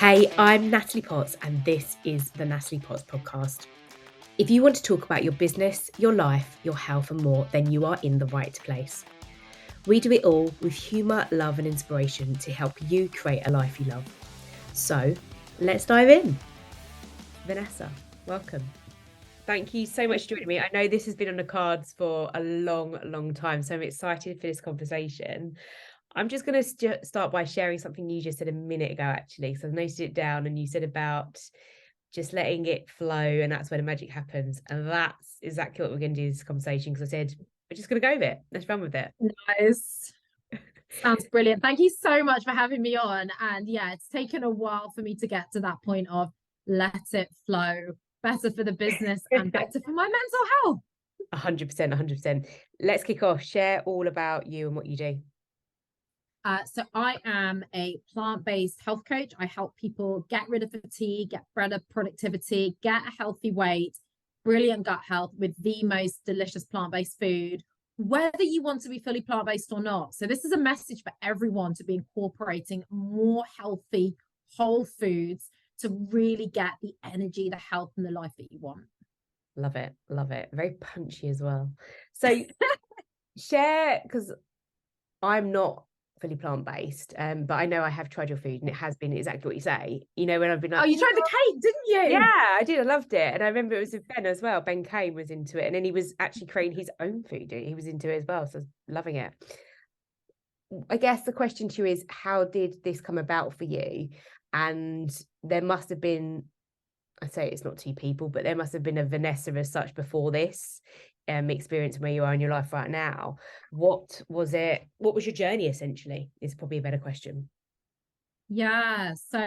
Hey, I'm Natalie Potts, and this is the Natalie Potts podcast. If you want to talk about your business, your life, your health, and more, then you are in the right place. We do it all with humour, love, and inspiration to help you create a life you love. So, let's dive in. Vanessa, welcome. Thank you so much for joining me. I know this has been on the cards for a long time, so I'm excited for this conversation. I'm just going to start by sharing something you just said a minute ago, actually. So I've noted it down, and you said about just letting it flow, and that's where the magic happens. And that's exactly what we're going to do this conversation, because I said, we're just going to go with it. Let's run with it. Nice. Sounds brilliant. Thank you so much for having me on. And yeah, it's taken a while for me to get to that point of let it flow. Better for the business and better for my mental health. 100%, 100%. Let's kick off. Share all about you and what you do. So I am a plant-based health coach. I help people get rid of fatigue, get better productivity, get a healthy weight, brilliant gut health with the most delicious plant-based food, whether you want to be fully plant-based or not. So this is a message for everyone to be incorporating more healthy, whole foods to really get the energy, the health, and the life that you want. Love it. Love it. Very punchy as well. So share, because I'm not fully plant-based, but I know I have tried your food, and it has been exactly what you say. You know, when I've been like, oh, you tried the cake, didn't you? Yeah, I did. I loved it. And I remember it was with Ben as well. Ben Kane was into it, and then he was actually creating his own food. He was into it as well, so I was loving it. I guess the question to you is, how did this come about for you? And there must have been, I say it's not two people, but there must have been a Vanessa as such before this experience where you are in your life right now. What was it? What was your journey essentially? Is probably a better question. Yeah. So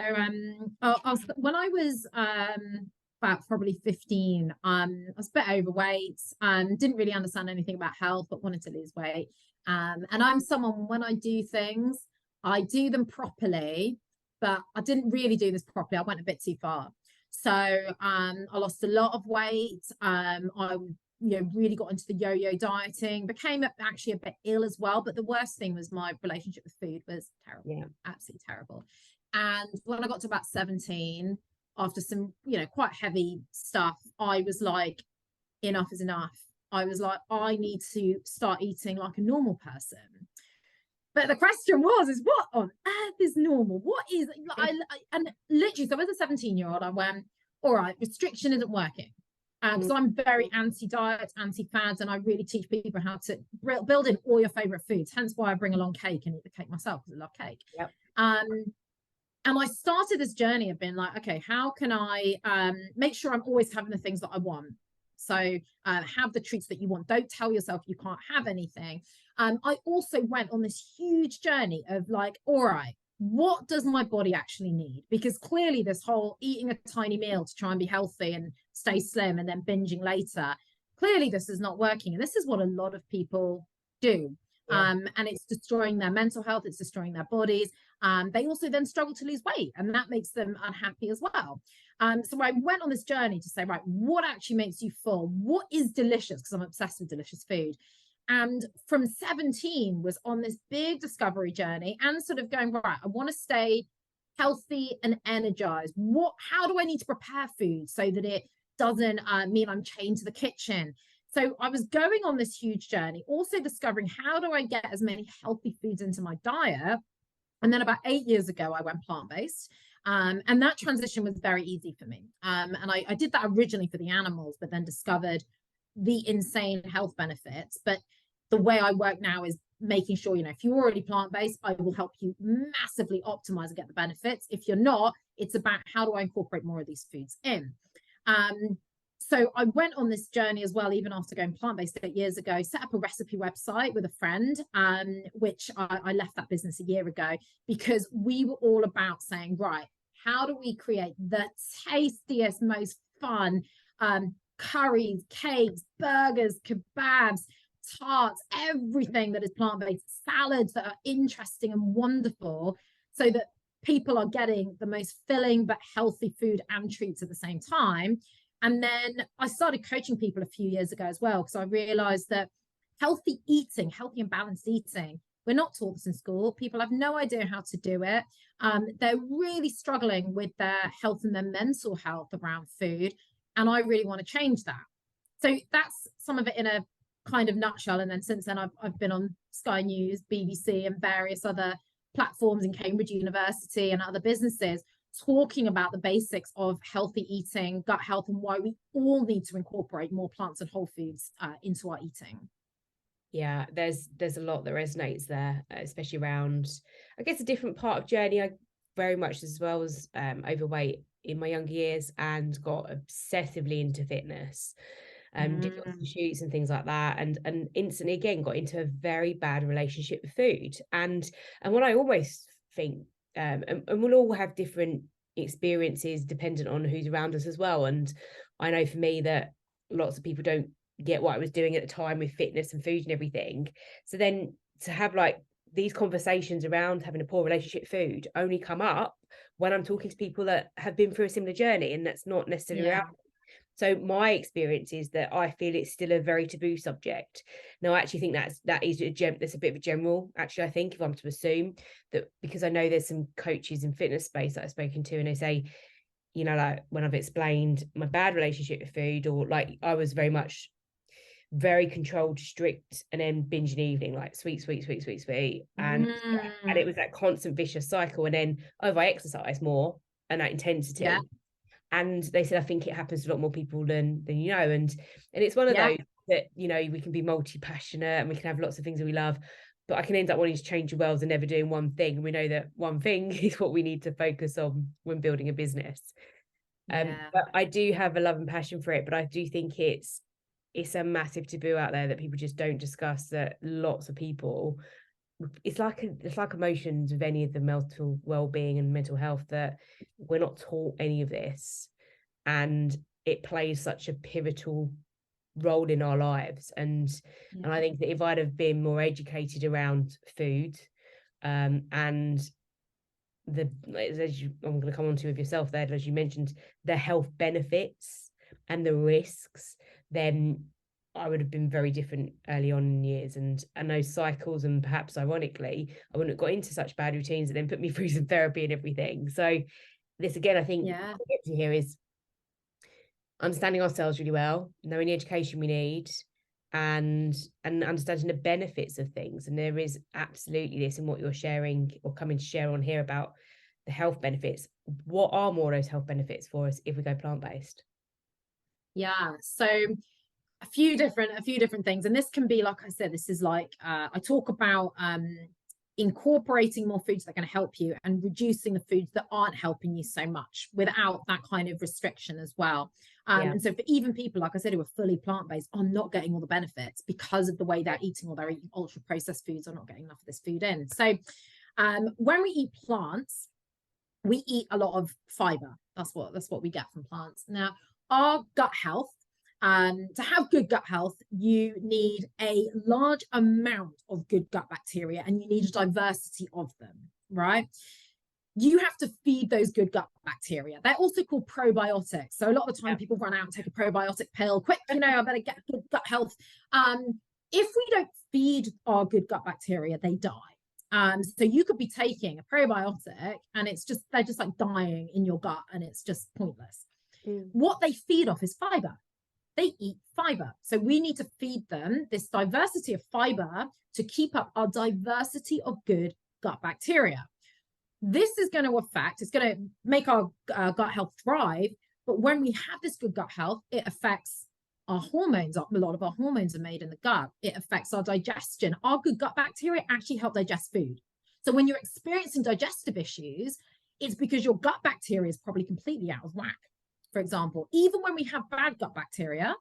when I was about probably 15, I was a bit overweight, didn't really understand anything about health, but wanted to lose weight. And I'm someone, when I do things, I do them properly, but I didn't really do this properly. I went a bit too far. So I lost a lot of weight. I really got into the yo-yo dieting, became actually a bit ill as well. But the worst thing was my relationship with food was terrible. Yeah. Absolutely terrible. And when I got to about 17, after some, quite heavy stuff, I was like, enough is enough. I was like, I need to start eating like a normal person. But the question is what on earth is normal? What is, and literally, so as a 17-year-old, I went, all right, restriction isn't working. Because I'm very anti-diet, anti-fads, and I really teach people how to build in all your favorite foods. Hence why I bring along cake and eat the cake myself, because I love cake. Yep. And I started this journey of being like, okay, how can I make sure I'm always having the things that I want? So have the treats that you want. Don't tell yourself you can't have anything. I also went on this huge journey of like, all right, what does my body actually need? Because clearly this whole eating a tiny meal to try and be healthy and stay slim and then binging later, clearly this is not working. And this is what a lot of people do. Yeah. And it's destroying their mental health. It's destroying their bodies. They also then struggle to lose weight, and that makes them unhappy as well. So I went on this journey to say, right, what actually makes you full? What is delicious? Because I'm obsessed with delicious food. And from 17 was on this big discovery journey and sort of going, right, I want to stay healthy and energized. How do I need to prepare food so that it doesn't mean I'm chained to the kitchen? So I was going on this huge journey, also discovering how do I get as many healthy foods into my diet. And then about 8 years ago, I went plant-based. And that transition was very easy for me. And I did that originally for the animals, but then discovered the insane health benefits. But the way I work now is making sure, if you're already plant-based, I will help you massively optimize and get the benefits. If you're not, it's about how do I incorporate more of these foods in. So I went on this journey as well, even after going plant-based 8 years ago, set up a recipe website with a friend, which I left that business a year ago because we were all about saying, right, how do we create the tastiest, most fun curries, cakes, burgers, kebabs, tarts, everything that is plant-based, salads that are interesting and wonderful, so that people are getting the most filling but healthy food and treats at the same time. And then I started coaching people a few years ago as well, because I realized that healthy eating, healthy and balanced eating We're not taught this in school. People have no idea how to do it. They're really struggling with their health and their mental health around food. And I really want to change that. So that's some of it in a kind of nutshell. And then since then, I've been on Sky News, BBC, and various other platforms in Cambridge University and other businesses talking about the basics of healthy eating, gut health, and why we all need to incorporate more plants and whole foods into our eating. Yeah, there's a lot that resonates there, especially around, I guess, a different part of journey. I very much as well was overweight in my younger years and got obsessively into fitness. Did lots of shoots and things like that, and instantly again got into a very bad relationship with food. And what I almost think, and we'll all have different experiences dependent on who's around us as well. And I know for me that lots of people don't get what I was doing at the time with fitness and food and everything. So then to have like these conversations around having a poor relationship with food only come up when I'm talking to people that have been through a similar journey, and that's not necessarily around. So my experience is that I feel it's still a very taboo subject. Now, I actually think that's a bit of a general, actually, I think, if I'm to assume that, because I know there's some coaches in fitness space that I've spoken to, and they say, you know, like when I've explained my bad relationship with food, or like I was very controlled, strict, and then binge an evening, like sweet. And it was that constant vicious cycle. And then I exercise more and that intensity. Yeah. And they said, I think it happens to a lot more people than you know. And it's one of those that, you know, we can be multi-passionate and we can have lots of things that we love, but I can end up wanting to change the world and never doing one thing. And we know that one thing is what we need to focus on when building a business. But I do have a love and passion for it, but I do think it's a massive taboo out there that people just don't discuss, that lots of people, it's like emotions with any of the mental well-being and mental health, that we're not taught any of this, and it plays such a pivotal role in our lives. And I think that if I'd have been more educated around food, and I'm going to come on to with yourself there, as you mentioned, the health benefits and the risks, then I would have been very different early on in years. And those cycles, and perhaps ironically, I wouldn't have got into such bad routines and then put me through some therapy and everything. So this, again, I think what I get to here is understanding ourselves really well, knowing the education we need, and understanding the benefits of things. And there is absolutely this in what you're sharing or coming to share on here about the health benefits. What are more of those health benefits for us if we go plant-based? So a few different things, and this can be, like I said, this is like I talk about incorporating more foods that are going to help you and reducing the foods that aren't helping you so much without that kind of restriction as well. And so for even people, like I said, who are fully plant-based, are not getting all the benefits because of the way they're eating, or they're eating ultra processed foods, or not getting enough of this food in. So when we eat plants, we eat a lot of fiber. That's what we get from plants. Now, our gut health, to have good gut health, you need a large amount of good gut bacteria, and you need a diversity of them, right? You have to feed those good gut bacteria. They're also called probiotics. So a lot of the time people run out and take a probiotic pill. Quick, I better get good gut health. If we don't feed our good gut bacteria, they die. So you could be taking a probiotic and they're just like dying in your gut, and it's just pointless. What they feed off is fiber. They eat fiber. So we need to feed them this diversity of fiber to keep up our diversity of good gut bacteria. This is going to it's going to make our gut health thrive. But when we have this good gut health, it affects our hormones. A lot of our hormones are made in the gut. It affects our digestion. Our good gut bacteria actually help digest food. So when you're experiencing digestive issues, it's because your gut bacteria is probably completely out of whack. For example, even when we have bad gut bacteria,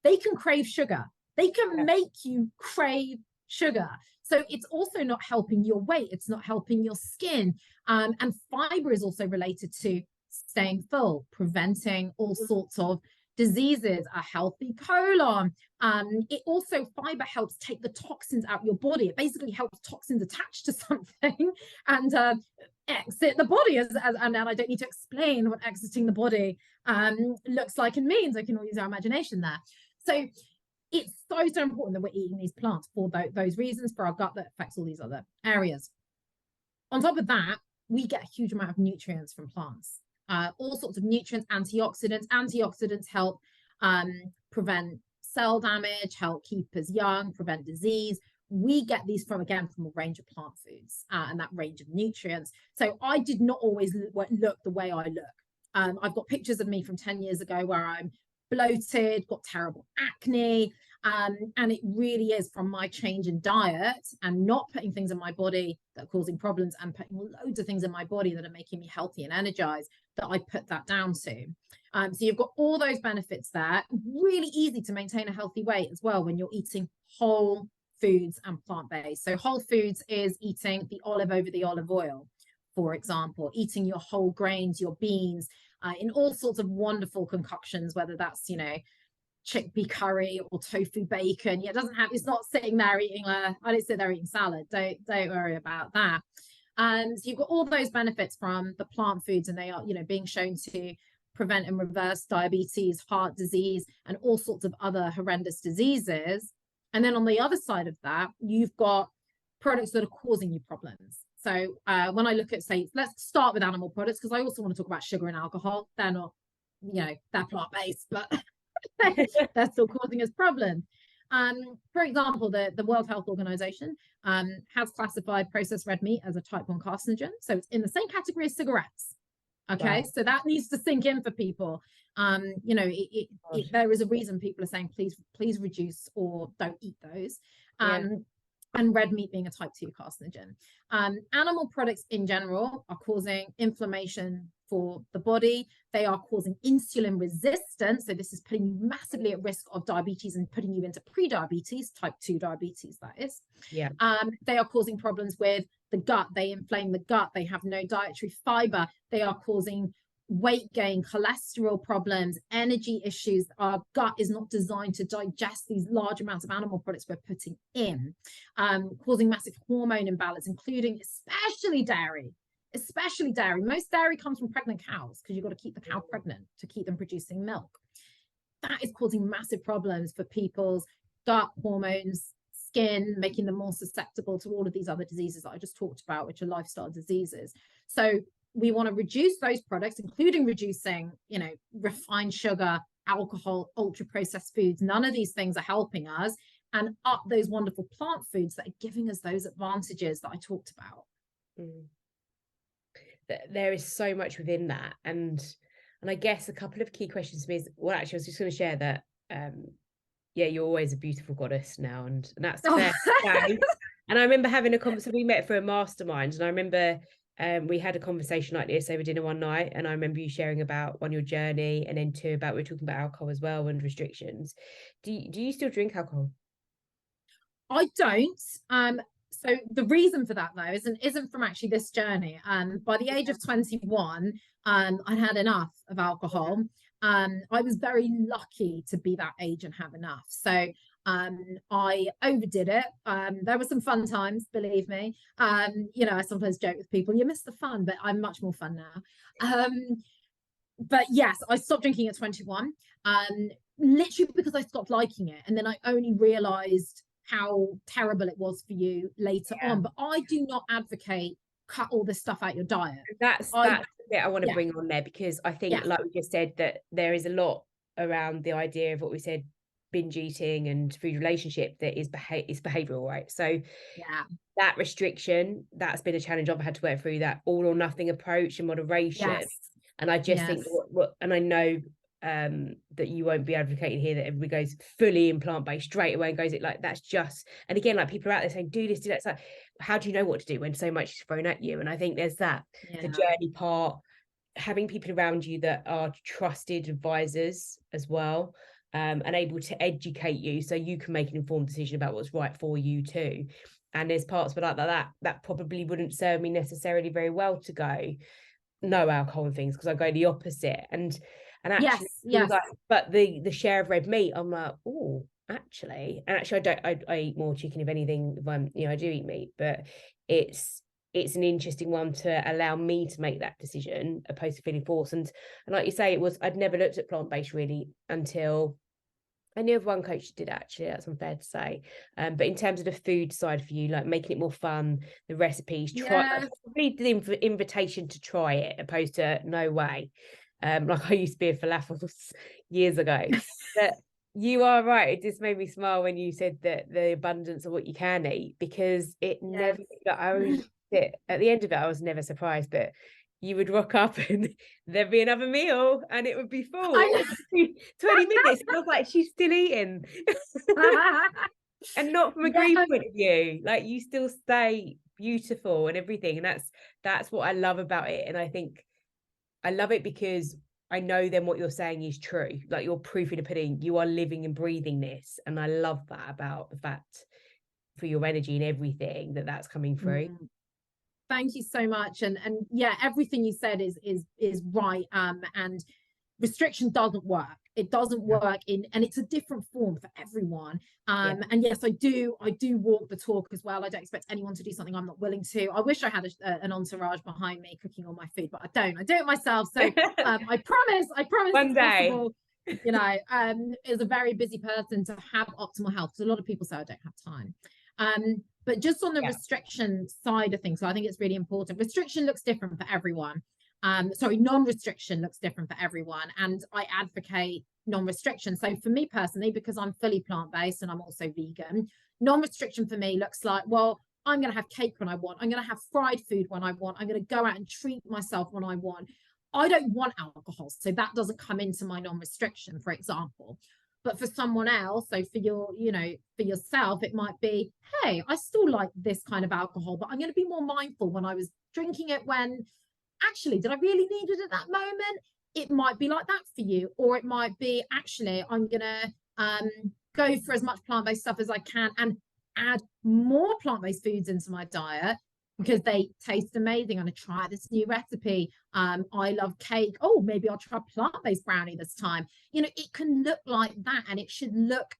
they can crave sugar. They can make you crave sugar. So it's also not helping your weight. It's not helping your skin. And fiber is also related to staying full, preventing all sorts of diseases, a healthy colon. Fiber helps take the toxins out of your body. It basically helps toxins attach to something and exit the body. And I don't need to explain what exiting the body looks like and means. I can all use our imagination there. So it's so important that we're eating these plants for those reasons, for our gut that affects all these other areas. On top of that, we get a huge amount of nutrients from plants, all sorts of nutrients, antioxidants. Antioxidants help prevent cell damage, help keep us young, prevent disease. We get these from a range of plant foods and that range of nutrients. So I did not always look the way I look. I've got pictures of me from 10 years ago where I'm bloated, got terrible acne. And it really is from my change in diet and not putting things in my body that are causing problems and putting loads of things in my body that are making me healthy and energized that I put that down to. So you've got all those benefits there. Really easy to maintain a healthy weight as well when you're eating whole foods and plant-based. So whole foods is eating the olive over the olive oil, for example, eating your whole grains, your beans, in all sorts of wonderful concoctions, whether that's, chickpea curry or tofu bacon. Yeah, it's not sitting there eating I don't sit there eating salad. Don't worry about that. So you've got all those benefits from the plant foods, and they are, being shown to prevent and reverse diabetes, heart disease, and all sorts of other horrendous diseases. And then on the other side of that, you've got products that are causing you problems. So when I look at, say, let's start with animal products, because I also want to talk about sugar and alcohol. They're not, they're plant-based, but they're still causing us problems. For example, the World Health Organization has classified processed red meat as a type 1 carcinogen. So it's in the same category as cigarettes. Okay, wow. So that needs to sink in for people. There is a reason people are saying, please reduce or don't eat those. And red meat being a type 2 carcinogen. Animal products in general are causing inflammation for the body. They are causing insulin resistance. So this is putting you massively at risk of diabetes and putting you into pre-diabetes, type 2 diabetes, that is. Yeah. They are causing problems with the gut. They inflame the gut. They have no dietary fiber. They are causing weight gain, cholesterol problems, energy issues. Our gut is not designed to digest these large amounts of animal products we're putting in, causing massive hormone imbalance, including especially dairy. Most dairy comes from pregnant cows because you've got to keep the cow pregnant to keep them producing milk. That is causing massive problems for people's gut, hormones, skin, making them more susceptible to all of these other diseases that I just talked about, which are lifestyle diseases. So we want to reduce those products, including reducing, refined sugar, alcohol, ultra processed foods. None of these things are helping us, and up those wonderful plant foods that are giving us those advantages that I talked about. There is so much within that. And I guess a couple of key questions to me is, well, actually, I was just going to share that, you're always a beautiful goddess now. And that's fair. And I remember having a conversation, we met for a mastermind, and I remember we had a conversation like this over dinner one night, and I remember you sharing about, one, your journey, and then two, about, we're talking about alcohol as well and restrictions. Do you still drink alcohol? I don't. So the reason for that, though, isn't from actually this journey. By the age of 21, I had enough of alcohol. I was very lucky to be that age and have enough. So I overdid it. There were some fun times, believe me. I sometimes joke with people, you miss the fun, but I'm much more fun now. But yes, I stopped drinking at 21, literally because I stopped liking it. And then I only realized how terrible it was for you later on. But I do not advocate cut all this stuff out your diet. That's the bit I want to bring on there, because I think, like we just said, that there is a lot around the idea of what we said, binge eating and food relationship, that is behavioral, right? So that restriction, that's been a challenge I've had to work through, that all or nothing approach and moderation. And I just think and I know that you won't be advocating here that everybody goes fully in plant-based straight away and goes it, like, that's just, and again, like, people are out there saying do this, do that. It's like, how do you know what to do when so much is thrown at you? And I think there's that the journey part, having people around you that are trusted advisors as well, and able to educate you so you can make an informed decision about what's right for you too. And there's parts of that probably wouldn't serve me necessarily very well to go no alcohol and things, because I go the opposite. And actually, like, but the share of red meat, I'm like, oh, actually I eat more chicken, if anything, if I'm, I do eat meat, but it's an interesting one to allow me to make that decision opposed to feeling forced. And like you say, I'd never looked at plant-based really until I knew of one coach who did, actually, that's unfair to say. But in terms of the food side for you, like making it more fun, the recipes, Yes. probably the invitation to try it, opposed to no way. Like I used to be a falafels years ago. But you are right. It just made me smile when you said that the abundance of what you can eat, because it Yes. never, like, I was at the end of it, I was never surprised, but you would rock up and there'd be another meal and it would be full. It would be 20 minutes. I was like, she's still eating. And not from a Yeah. green point of view. Like, you still stay beautiful and everything. And that's what I love about it. And I think I love it because I know then what you're saying is true. Like, you're proof in the pudding. You are living and breathing this. And I love that about the fact, for your energy and everything, that's coming through. Mm. Thank you so much. And yeah, everything you said is right. And restriction doesn't work. It doesn't work and it's a different form for everyone. And yes, I do walk the talk as well. I don't expect anyone to do something I'm not willing to. I wish I had an entourage behind me cooking all my food, but I don't. I do it myself. So I promise One it's day. possible. You know, as a very busy person, to have optimal health, because a lot of people say I don't have time. But just on the restriction side of things, so I think it's really important. Restriction looks different for everyone. Sorry, non-restriction looks different for everyone, and I advocate non-restriction. So for me personally, because I'm fully plant-based and I'm also vegan, non-restriction for me looks like, well, I'm going to have cake when I want, I'm going to have fried food when I want, I'm going to go out and treat myself when I want. I don't want alcohol, so that doesn't come into my non-restriction, for example. But for someone else, so for for yourself, it might be, hey, I still like this kind of alcohol, but I'm going to be more mindful when I was drinking it, when actually, did I really need it at that moment? It might be like that for you. Or it might be, actually, I'm going to go for as much plant-based stuff as I can and add more plant-based foods into my diet because they taste amazing. I'm going to try this new recipe. I love cake. Oh, maybe I'll try plant-based brownie this time. It can look like that, and it should look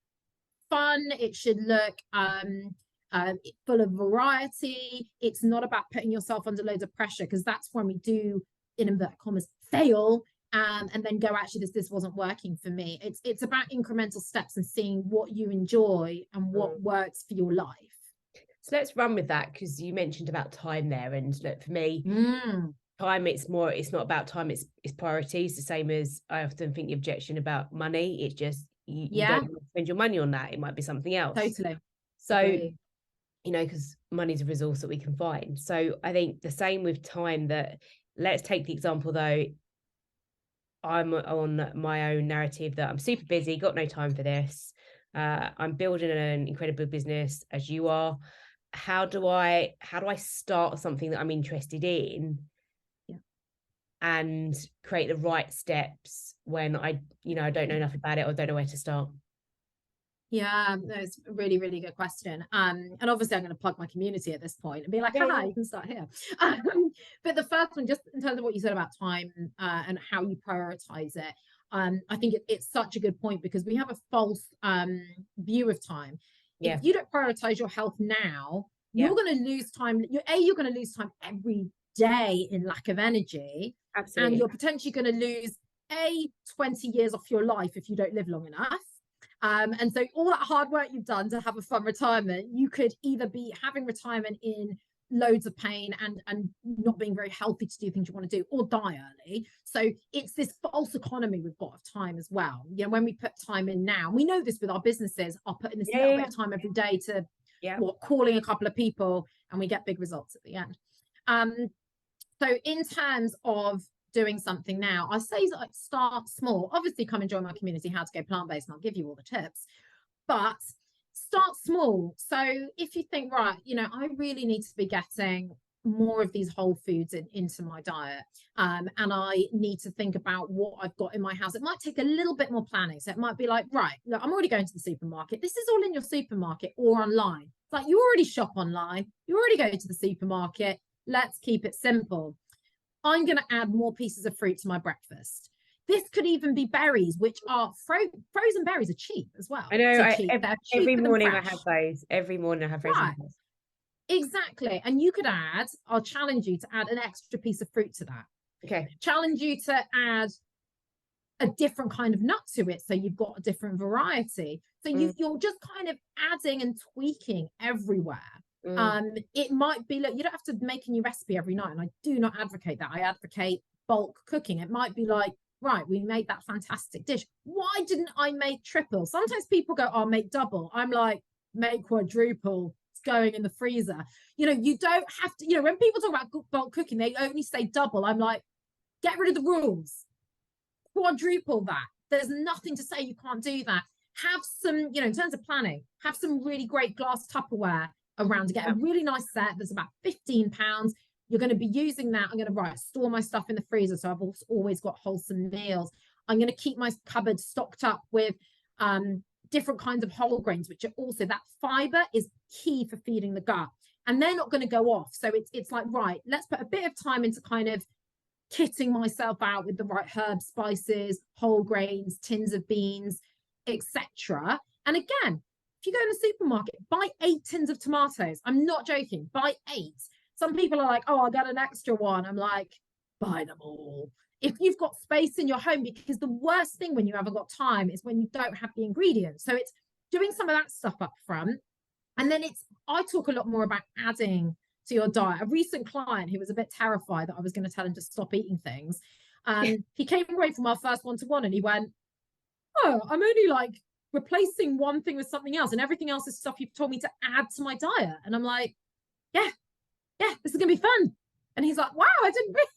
fun. It should look full of variety. It's not about putting yourself under loads of pressure, because that's when we do, in inverted commas, fail, and then go, actually, this wasn't working for me. It's about incremental steps and seeing what you enjoy and what works for your life. So let's run with that, because you mentioned about time there, and look, for me, time, it's not about time, it's priorities. The same as I often think the objection about money, it's just you don't spend your money on that. It might be something else. Totally. So agree. Because money is a resource that we can find. So I think the same with time. That, let's take the example though, I'm on my own narrative that I'm super busy, got no time for this. I'm building an incredible business, as you are. How do I start something that I'm interested in and create the right steps when I don't know enough about it or don't know where to start? Yeah, that's a really, really good question. And obviously I'm going to plug my community at this point and be like, haha, you can start here. But the first one, just in terms of what you said about time and how you prioritize it, I think it's such a good point, because we have a false view of time. If you don't prioritize your health now, you're going to lose time. You're going to lose time every day in lack of energy. Absolutely. And you're potentially going to lose 20 years off your life if you don't live long enough. And so all that hard work you've done to have a fun retirement, you could either be having retirement in loads of pain and not being very healthy to do things you want to do, or die early. So it's this false economy we've got of time as well. When we put time in now, we know this with our businesses, are putting this little bit of time every day to calling a couple of people, and we get big results at the end. So in terms of doing something now, I say like start small. Obviously, come and join my community, How to Go Plant-Based, and I'll give you all the tips. But start small. So if you think, right, I really need to be getting more of these whole foods into my diet, and I need to think about what I've got in my house. It might take a little bit more planning. So it might be like, right, look, I'm already going to the supermarket. This is all in your supermarket or online. It's like, you already shop online. You already go to the supermarket. Let's keep it simple. I'm going to add more pieces of fruit to my breakfast. This could even be berries, which are frozen berries are cheap as well. I know. Every morning I have those. Every morning I have frozen berries. Exactly. And you could add, I'll challenge you to add an extra piece of fruit to that. Okay. Challenge you to add a different kind of nut to it, so you've got a different variety. So you're just kind of adding and tweaking everywhere. It might be, look, you don't have to make a new recipe every night, and I do not advocate that. I advocate bulk cooking. It might be like, right, we made that fantastic dish, why didn't I make triple? Sometimes people go, I'll make double. I'm like, make quadruple, it's going in the freezer. You know, you don't have to, you know, when people talk about bulk cooking, they only say double. I'm like, get rid of the rules, quadruple that. There's nothing to say you can't do that. Have some, you know, in terms of planning, have some really great glass Tupperware around to get a really nice set that's about £15. You're going to be using that. I'm going to store my stuff in the freezer, so I've always got wholesome meals. I'm going to keep my cupboard stocked up with different kinds of whole grains, which are also, that fiber is key for feeding the gut, and they're not going to go off. So it's like, right, let's put a bit of time into kind of kitting myself out with the right herbs, spices, whole grains, tins of beans, etc. And again, if you go in the supermarket, buy 8 tins of tomatoes. I'm not joking, buy 8. Some people are like, oh, I'll get an extra one. I'm like, buy them all. If you've got space in your home, because the worst thing when you haven't got time is when you don't have the ingredients. So it's doing some of that stuff up front. And then I talk a lot more about adding to your diet. A recent client who was a bit terrified that I was going to tell him to stop eating things. He came away from our first one-to-one and he went, oh, I'm only like replacing one thing with something else, and everything else is stuff you've told me to add to my diet. And I'm like, yeah, this is gonna be fun. And he's like, wow, I didn't realize.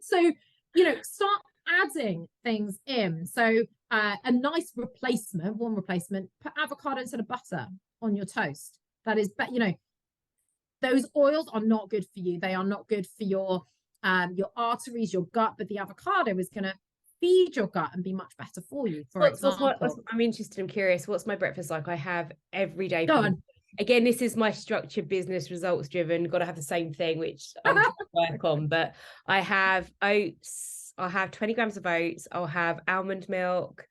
So, you know, start adding things in. So a nice replacement, one replacement, put avocado instead of butter on your toast. That is, you know, those oils are not good for you. They are not good for your arteries, your gut, but the avocado is going to feed your gut and be much better for you. For example, I'm interested, I'm curious, what's my breakfast like? I have every day. Go on. Again, this is my structured business, results driven, got to have the same thing, which I'm trying to work on. But I have oats, I'll have 20 grams of oats, I'll have almond milk,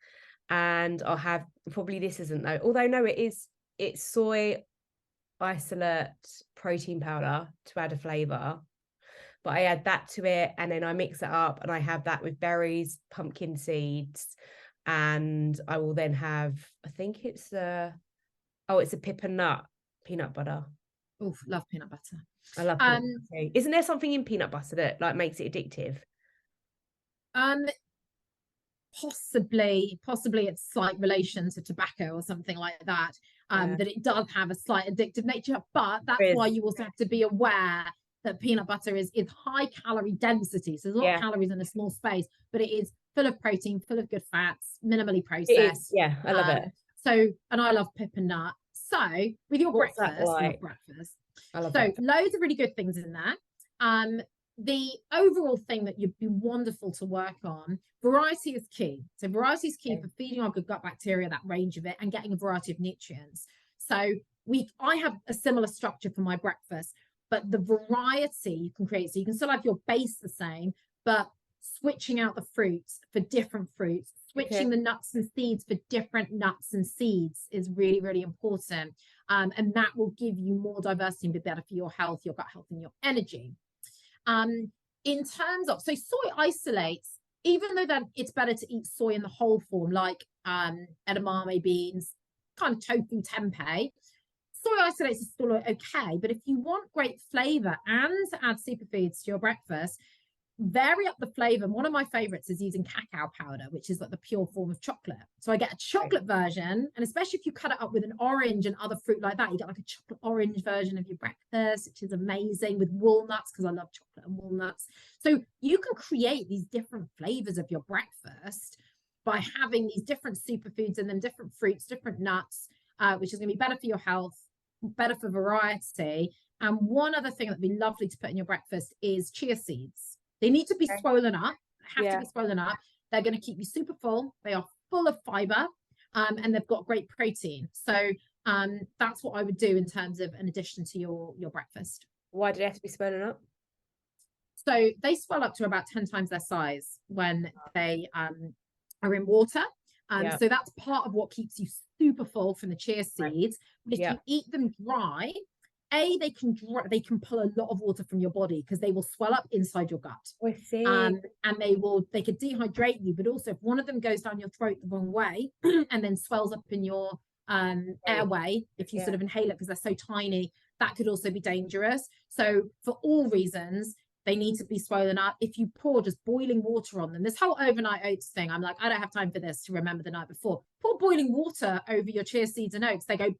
and I'll have, probably this isn't though, although no, it's soy isolate protein powder to add a flavor. But I add that to it, and then I mix it up, and I have that with berries, pumpkin seeds, and I will then have, I think it's it's a pip and nut peanut butter. Oh, love peanut butter. I love peanut butter. Isn't there something in peanut butter that like makes it addictive? Possibly it's like relation to tobacco or something like that. That it does have a slight addictive nature, but that's why you also have to be aware that peanut butter is high calorie density. So there's a lot of calories in a small space, but it is full of protein, full of good fats, minimally processed. Yeah, I love it. So, and I love pip and nut. So with your breakfast, I love so it. Loads of really good things in there. The overall thing that you'd be wonderful to work on, variety is key. So variety is key for feeding our good gut bacteria, that range of it, and getting a variety of nutrients. So I have a similar structure for my breakfast, but the variety you can create, so you can still have your base the same, but switching out the fruits for different fruits, switching the nuts and seeds for different nuts and seeds is really, really important. And that will give you more diversity and be better for your health, your gut health, and your energy. In terms of, so soy isolates, even though that it's better to eat soy in the whole form, like edamame beans, kind of tofu tempeh, soy isolates is still okay. But if you want great flavor and to add superfoods to your breakfast, vary up the flavor. And one of my favorites is using cacao powder, which is like the pure form of chocolate. So I get a chocolate version, and especially if you cut it up with an orange and other fruit like that, you get like a chocolate orange version of your breakfast, which is amazing, with walnuts, because I love chocolate and walnuts. So you can create these different flavors of your breakfast by having these different superfoods in them, different fruits, different nuts, which is going to be better for your health, better for variety. And one other thing that'd be lovely to put in your breakfast is chia seeds. They need to be swollen up, have to be swollen up. They're going to keep you super full. They are full of fiber, and they've got great protein. So that's what I would do in terms of an addition to your breakfast. Why do they have to be swollen up? So they swell up to about 10 times their size when they are in water. So that's part of what keeps you super full from the chia seeds. But if you eat them dry, they can pull a lot of water from your body because they will swell up inside your gut. I see. And they could dehydrate you, but also if one of them goes down your throat the wrong way and then swells up in your airway, if you sort of inhale it because they're so tiny, that could also be dangerous. So for all reasons, they need to be swollen up. If you pour just boiling water on them, this whole overnight oats thing, I'm like, I don't have time for this to remember the night before. Pour boiling water over your chia seeds and oats. They go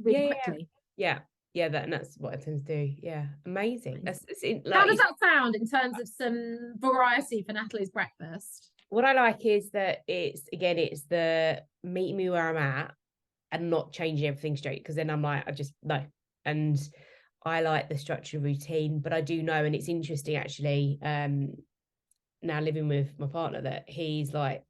really quickly. Yeah, that's what I tend to do. Yeah, amazing. How does that sound in terms of some variety for Natalie's breakfast? What I like is that it's the meeting me where I'm at and not changing everything straight, because then I'm like, I just no. And I like the structured routine, but I do know, and it's interesting actually, now living with my partner, that he's like,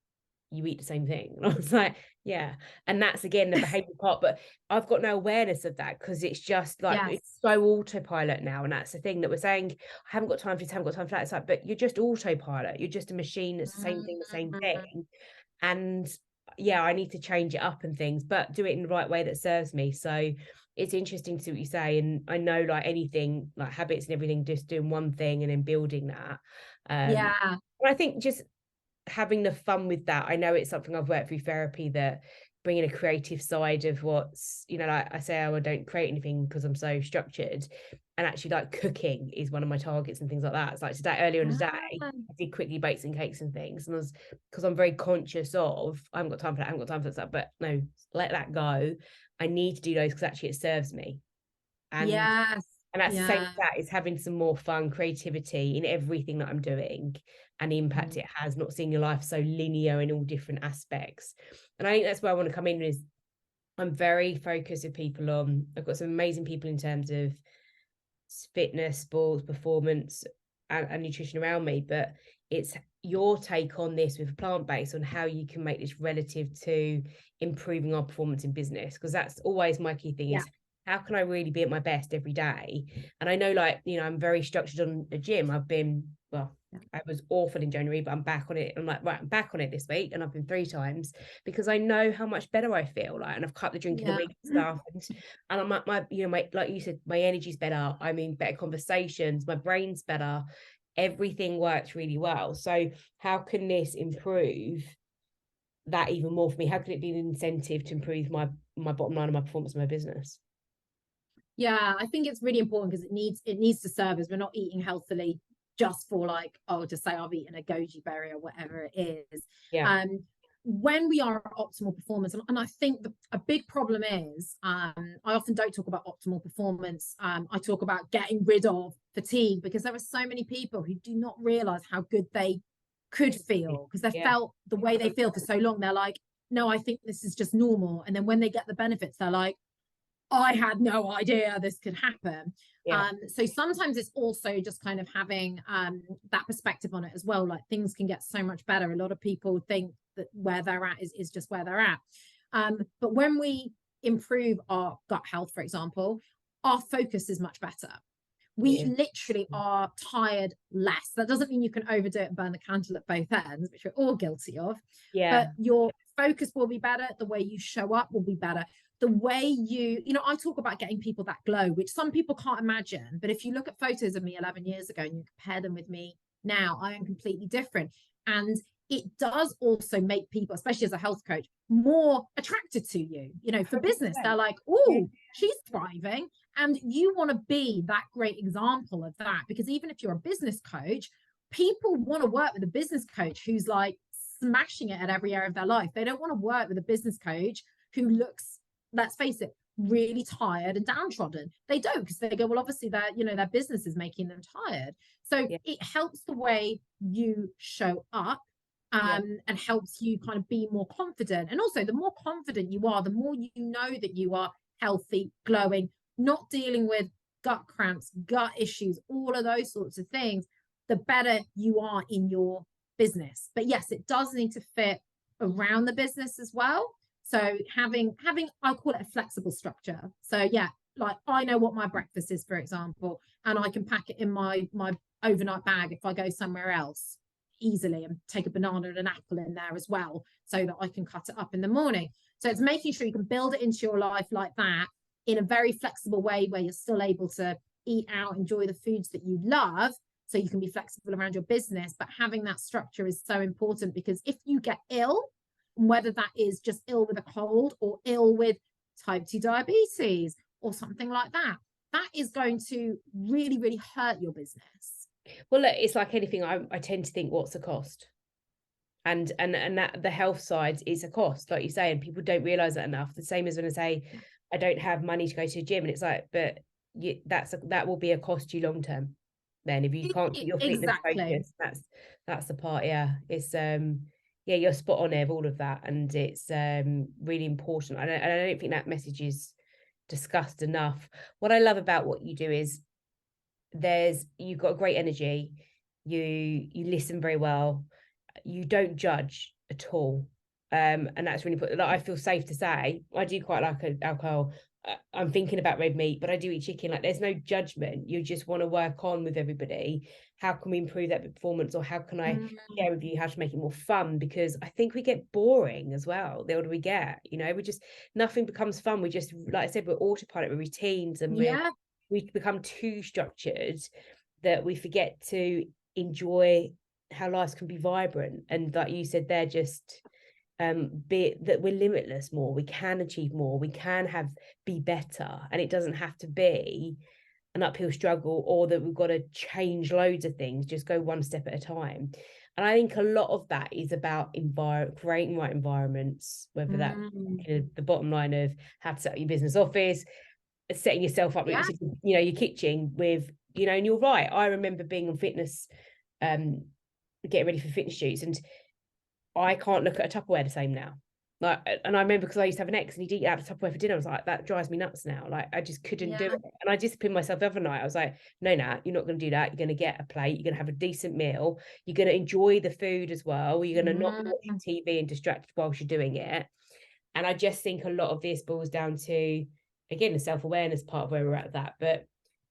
you eat the same thing. And I was like, yeah. And that's again the behavior part, but I've got no awareness of that because it's just like, it's so autopilot now. And that's the thing that we're saying, I haven't got time for this, I haven't got time for that. It's like, but you're just autopilot. You're just a machine that's the same thing, the same thing. And yeah, I need to change it up and things, but do it in the right way that serves me. So it's interesting to see what you say. And I know, like anything, like habits and everything, just doing one thing and then building that. And I think just having the fun with that. I know it's something I've worked through therapy, that bringing a creative side of what's, you know, like I say, I don't create anything because I'm so structured, and actually like cooking is one of my targets and things like that. It's like today, earlier in the day, I did quickly bakes and cakes and things, and I was, because I'm very conscious of, I haven't got time for that, I haven't got time for that stuff, but no, let that go. I need to do those because actually it serves me. And that's the same, that is having some more fun, creativity in everything that I'm doing, and the impact it has, not seeing your life so linear in all different aspects. And I think that's where I want to come in, is I'm very focused with people on, I've got some amazing people in terms of fitness, sports, performance and nutrition around me, but it's your take on this with plant-based, on how you can make this relative to improving our performance in business, because that's always my key thing, is how can I really be at my best every day? And I know, like, you know, I'm very structured on the gym. I've been, well, I was awful in January, but I'm back on it. I'm like, right, I'm back on it this week, and I've been 3 times because I know how much better I feel. Like, and I've cut the drinking the week and stuff, and I'm like, my, you know, my, like you said, my energy's better. I mean, better conversations, my brain's better. Everything works really well. So how can this improve that even more for me? How can it be an incentive to improve my bottom line and my performance of my business? Yeah, I think it's really important because it needs to serve us. We're not eating healthily just for like, oh, to say I've eaten a goji berry or whatever it is. When we are at optimal performance, and I think a big problem is, I often don't talk about optimal performance. I talk about getting rid of fatigue, because there are so many people who do not realize how good they could feel because they felt the way they feel for so long. They're like, no, I think this is just normal. And then when they get the benefits, they're like, I had no idea this could happen. So sometimes it's also just kind of having that perspective on it as well. Like, things can get so much better. A lot of people think that where they're at is just where they're at. But when we improve our gut health, for example, our focus is much better. We literally are tired less. That doesn't mean you can overdo it and burn the candle at both ends, which we're all guilty of. But your focus will be better. The way you show up will be better. The way you know, I talk about getting people that glow, which some people can't imagine. But if you look at photos of me 11 years ago and you compare them with me now, I am completely different. And it does also make people, especially as a health coach, more attracted to you. You know, for business, they're like, oh, she's thriving. And you want to be that great example of that, because even if you're a business coach, people want to work with a business coach who's like smashing it at every area of their life. They don't want to work with a business coach who looks, let's face it, really tired and downtrodden. They don't, because they go, well, obviously their, you know, their business is making them tired. So it helps the way you show up, and helps you kind of be more confident. And also, the more confident you are, the more you know that you are healthy, glowing, not dealing with gut cramps, gut issues, all of those sorts of things, the better you are in your business. But yes, it does need to fit around the business as well. So having I call it a flexible structure. So yeah, like, I know what my breakfast is, for example, and I can pack it in my overnight bag if I go somewhere else easily, and take a banana and an apple in there as well, so that I can cut it up in the morning. So it's making sure you can build it into your life like that, in a very flexible way where you're still able to eat out, enjoy the foods that you love, so you can be flexible around your business. But having that structure is so important, because if you get ill, whether that is just ill with a cold or ill with type 2 diabetes or something like that, that is going to really, really hurt your business. Well, look, it's like anything. I tend to think, what's the cost? And that the health side is a cost, like you say, and people don't realize that enough. The same as when I say, I don't have money to go to a gym, and it's like, but that will be a cost you long term. Then if you can't keep your fitness focused, that's the part. Yeah, it's yeah, you're spot on there, all of that, and it's really important. I don't think that message is discussed enough. What I love about what you do is you've got a great energy, you listen very well, you don't judge at all, and that's really important. Like, I feel safe to say I do quite like alcohol. I'm thinking about red meat, but I do eat chicken. Like, there's no judgment. You just want to work on with everybody. How can we improve that performance, or how can I share with you how to make it more fun? Because I think we get boring as well. The older we get, we just, nothing becomes fun. We just, like I said, we're autopilot, we're routines, and we become too structured that we forget to enjoy how life can be vibrant. And like you said, they're just be that we're limitless more, we can achieve more, we can be better, and it doesn't have to be an uphill struggle, or that we've got to change loads of things. Just go one step at a time. And I think a lot of that is about creating right environments, whether that the bottom line of how to set up your business office, setting yourself up, your kitchen with, and you're right, I remember being on fitness, getting ready for fitness shoots, and I can't look at a Tupperware the same now. Like, and I remember, because I used to have an ex and he'd eat out of Tupperware for dinner. I was like, that drives me nuts now. Like, I just couldn't do it. And I disciplined myself the other night. I was like, no, Nat, you're not going to do that. You're going to get a plate. You're going to have a decent meal. You're going to enjoy the food as well. You're going to not watch TV and distracted whilst you're doing it. And I just think a lot of this boils down to, again, the self-awareness part of where we're at that. But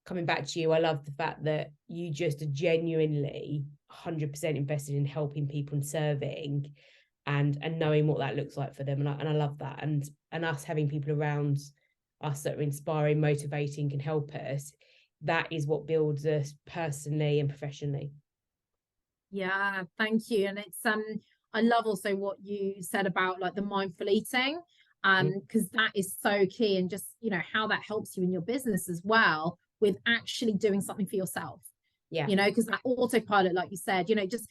coming back to you, I love the fact that you just are genuinely 100% invested in helping people and serving, and knowing what that looks like for them. And I love that. And us having people around us that are inspiring, motivating, can help us. That is what builds us personally and professionally. Yeah, thank you. And it's I love also what you said about like the mindful eating, because that is so key, and just how that helps you in your business as well, with actually doing something for yourself. Because that autopilot, like you said, just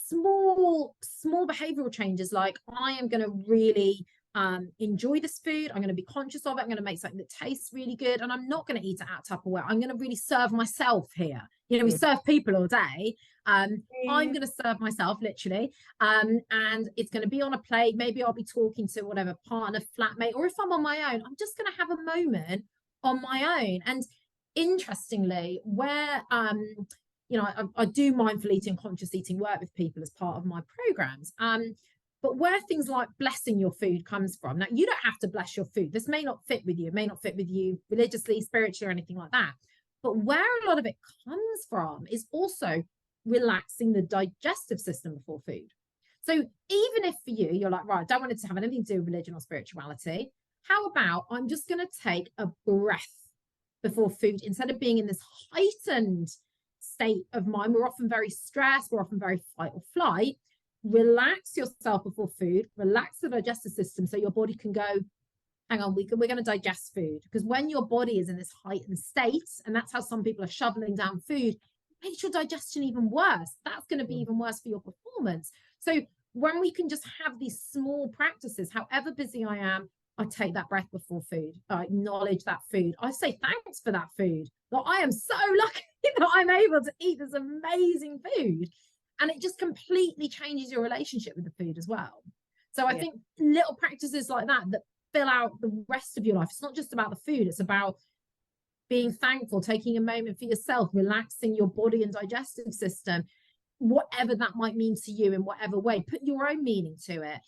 small behavioral changes, like I am going to really enjoy this food, I'm going to be conscious of it, I'm going to make something that tastes really good, and I'm not going to eat it out of Tupperware. I'm going to really serve myself here. We serve people all day. I'm going to serve myself, literally, and it's going to be on a plate. Maybe I'll be talking to whatever partner, flatmate, or if I'm on my own, I'm just going to have a moment on my own. And interestingly, where I do mindful eating, conscious eating work with people as part of my programs. But where things like blessing your food comes from, now you don't have to bless your food. This may not fit with you, it may not fit with you religiously, spiritually, or anything like that. But where a lot of it comes from is also relaxing the digestive system before food. So even if for you, you're like, right, I don't want it to have anything to do with religion or spirituality, how about I'm just going to take a breath before food, instead of being in this heightened state of mind. We're often very stressed, we're often very fight or flight. Relax yourself before food, relax the digestive system, so your body can go, hang on, we're going to digest food. Because when your body is in this heightened state, and that's how some people are shoveling down food, it makes your digestion even worse. That's going to be even worse for your performance. So when we can just have these small practices, however busy I am, I take that breath before food. I acknowledge that food. I say thanks for that food. Like, I am so lucky that I'm able to eat this amazing food. And it just completely changes your relationship with the food as well. So I think little practices like that fill out the rest of your life. It's not just about the food. It's about being thankful, taking a moment for yourself, relaxing your body and digestive system, whatever that might mean to you in whatever way. Put your own meaning to it.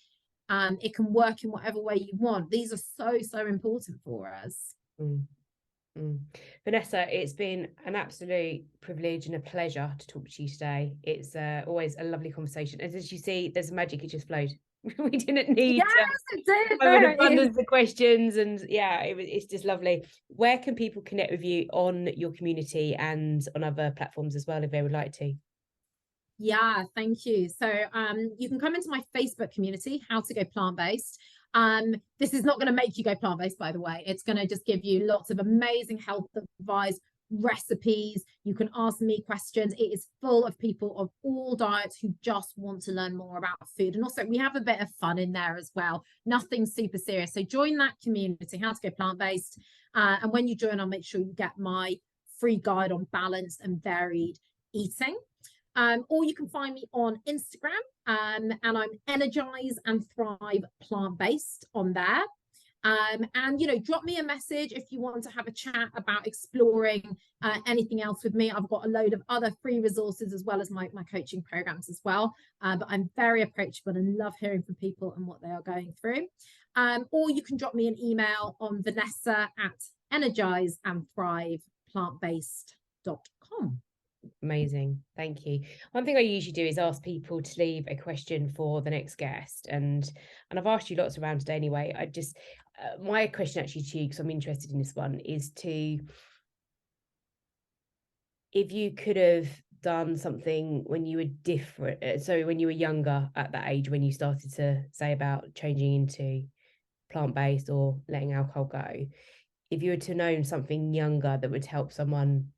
It can work in whatever way you want. These are so important for us. Vanessa, it's been an absolute privilege and a pleasure to talk to you today. It's always a lovely conversation. As you see, there's magic, it just flowed. We didn't need Yes, it did. have an There it is. abundance of questions, and yeah, it's just lovely. Where can people connect with you on your community and on other platforms as well if they would like to? Yeah, thank you. So you can come into my Facebook community, How to Go Plant-Based. This is not going to make you go plant-based, by the way. It's going to just give you lots of amazing health advice, recipes. You can ask me questions. It is full of people of all diets who just want to learn more about food. And also we have a bit of fun in there as well. Nothing super serious. So join that community, How to Go Plant-Based. And when you join, I'll make sure you get my free guide on balanced and varied eating. Or you can find me on Instagram, and I'm Energise and Thrive Plant-Based on there. And, you know, drop me a message if you want to have a chat about exploring anything else with me. I've got a load of other free resources as well as my coaching programs as well. But I'm very approachable and love hearing from people and what they are going through. Or you can drop me an email on vanessa@energiseandthriveplant-based.com. Amazing. Thank you. One thing I usually do is ask people to leave a question for the next guest. And I've asked you lots around today anyway. I just, my question actually to you, because I'm interested in this one, is to, if you could have done something when you were different, so when you were younger at that age, when you started to say about changing into plant-based or letting alcohol go, if you were to know something younger that would help someone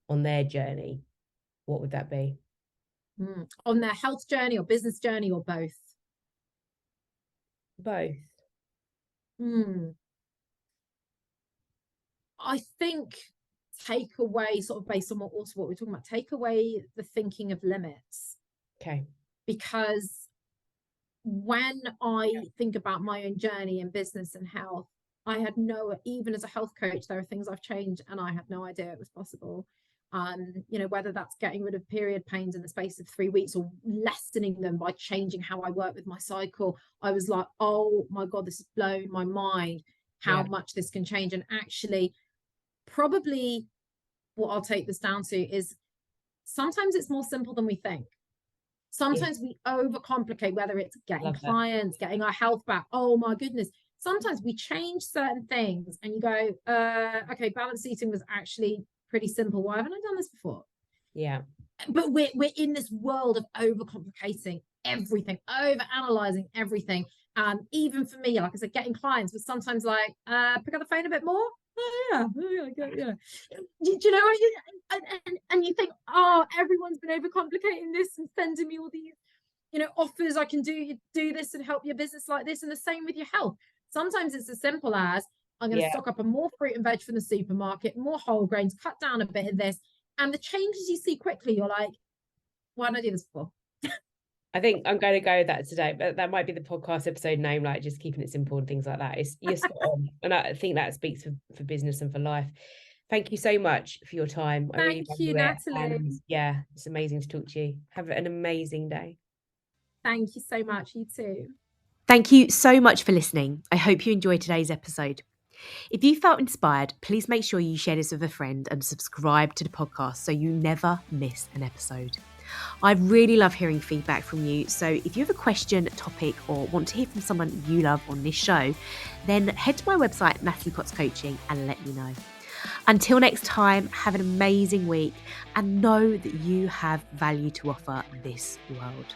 on their journey, what would that be? On their health journey or business journey or both? Both. I think take away, sort of based on what we're talking about, take away the thinking of limits. Okay. Because when I think about my own journey in business and health, I had even as a health coach, there are things I've changed and I had no idea it was possible. You know, whether that's getting rid of period pains in the space of 3 weeks or lessening them by changing how I work with my cycle. I was like, oh my God, this has blown my mind how much this can change. And actually, probably what I'll take this down to is sometimes it's more simple than we think. Sometimes we overcomplicate, whether it's getting clients, getting our health back. Oh my goodness. Sometimes we change certain things and you go, okay, balanced eating was actually pretty simple. Why haven't I done this before? Yeah. But we're in this world of overcomplicating everything, over-analyzing everything. Even for me, like I said, getting clients was sometimes like, pick up the phone a bit more. Oh, yeah. Do you know what and you think, oh, everyone's been overcomplicating this and sending me all these, you know, offers. I can do this and help your business like this. And the same with your health. Sometimes it's as simple as I'm going to stock up on more fruit and veg from the supermarket, more whole grains, cut down a bit of this. And the changes you see quickly, you're like, why didn't I do this before? I think I'm going to go with that today, but that might be the podcast episode name, like just keeping it simple and things like that. You're spot on. And I think that speaks for business and for life. Thank you so much for your time. I really Thank you, Natalie. And yeah, it's amazing to talk to you. Have an amazing day. Thank you so much. You too. Thank you so much for listening. I hope you enjoyed today's episode. If you felt inspired, please make sure you share this with a friend and subscribe to the podcast so you never miss an episode. I really love hearing feedback from you. So if you have a question, topic, or want to hear from someone you love on this show, then head to my website, Natalie Potts Coaching, and let me know. Until next time, have an amazing week and know that you have value to offer this world.